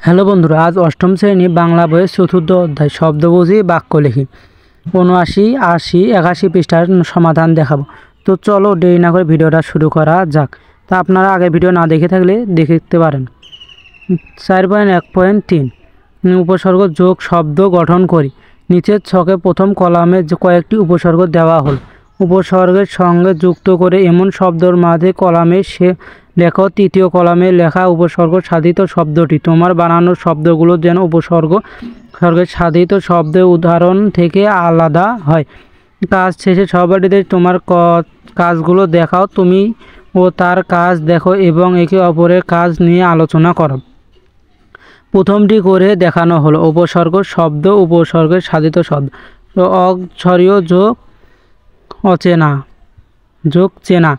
Hello বন্ধুরা, আজ অষ্টম শ্রেণী বাংলা বইয়ের চতুর্থ অধ্যায় শব্দ বুঝি বাক্য লিখি ৭৯, ৮০, ৮১ পৃষ্ঠার সমাধান দেখাবো। তো চলো দেরি না করে ভিডিওটা শুরু করা যাক। তা আপনারা আগে ভিডিও না দেখে থাকলে দেখতে পারেন। 4.1.3 উপসর্গ যোগ শব্দ গঠন করি। নিচের ছকে প্রথম কলামে কয়েকটি উপসর্গ দেওয়া হল। উপসর্গের সঙ্গে যুক্ত করে এমন শব্দর মাঝে কলামে সে লেখো তৃতীয় কলামে লেখা উপসর্গ সাধিত শব্দটি। তোমার বানানো শব্দগুলো যেন উপসর্গের সাধিত শব্দের উদাহরণ থেকে আলাদা হয়। কাজ শেষে সহপাঠীদের তোমার কাজগুলো দেখাও, তুমি ও তার কাজ দেখো এবং একে অপরের কাজ নিয়ে আলোচনা করো। প্রথমটি করে দেখানো হলো উপসর্গ শব্দ, উপসর্গের সাধিত শব্দ। অক্ষরীয় যোগ অচেনা, যোগ চেনা,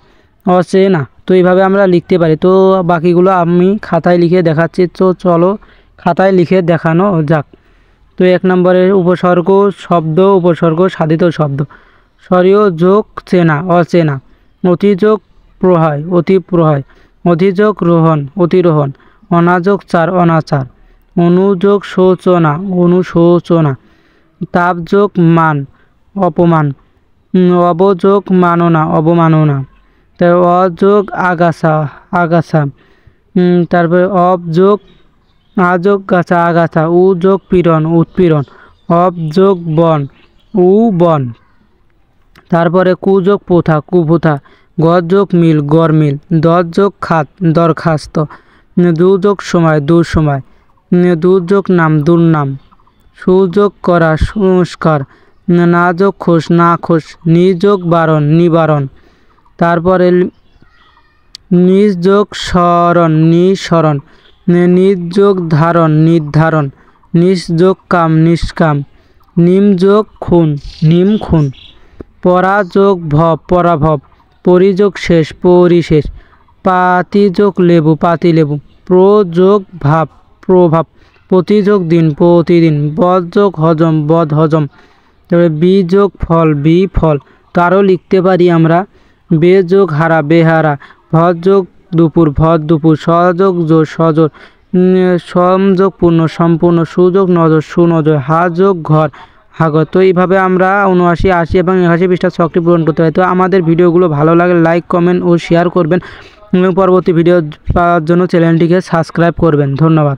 অচেনা। তো এইভাবে আমরা লিখতে পারি। তো বাকিগুলো আমি খাতায় লিখে দেখাচ্ছি। তো চলো খাতায় লিখে দেখানো যাক। তো 1 নম্বরের উপসর্গ শব্দ, উপসর্গ সাধিত শব্দ। স্বরীয় যোগ চেনা, অচেনা। অতিযোগ প্রহয়, অতিপ্রহয়। অধিযোগ রোহণ, অতিরোহণ। অনাযোগ চার, অনাচার। অনুযোগ শোচনা, অনুশোচনা। তাপযোগ মান, অপমান। অবযোগ মাননা, অবমাননা। তারপর অযোগ আগাছা, আগাছা। তারপরে অবযোগ আযোগ গাছা, আগাছা। উযোগ পীড়ন, উৎপীড়ন। অবযোগ বন, বন। তারপরে কুযোগ প্রথা, কুপ্রথা। গযোগ মিল, গড়মিল। দযোগ খাত, দরখাস্ত। দুযোগ সময়, দুঃসময়। দুযোগ নাম, দুর্নাম। সুযোগ করা, সংস্কার। নাযোগ খোশ, নাখোশ। নিযোগ বারণ, নিবারণ। তারপরে নিজযোগ স্মরণ, নিঃস্মরণ। নিযোগ ধারণ, নির্ধারণ। নিষ্যোগ কাম, নিষ্কাম। নিমযোগ খুন, নিম খুন। পরাযোগ ভব, পরাভব। পরিযোগ শেষ, পরিশেষ। পাতিযোগ লেবু, পাতিলেবু। প্রযোগ ভাব, প্রভাব। প্রতিযোগ দিন, প্রতিদিন। বদযোগ হজম, বদ হজম। তারপরে বিযোগ ফল, বিফল। তারও লিখতে পারি আমরা বেযোগ হারা, বেহারা। ভযোগ দুপুর, ভদ দুপুর। সযোগ জোর, সজোর। সংযোগ পূর্ণ, সম্পূর্ণ। সুযোগ নজর, সুনজর। হাযোগ ঘর, হাগর। তো এইভাবে আমরা ৭৯, ৮০ এবং ৮১ পৃষ্ঠার ছকটি পূরণ করতে হয়। তো আমাদের ভিডিওগুলো ভালো লাগে লাইক, কমেন্ট ও শেয়ার করবেন এবং পরবর্তী ভিডিও পাওয়ার জন্য চ্যানেলটিকে সাবস্ক্রাইব করবেন। ধন্যবাদ।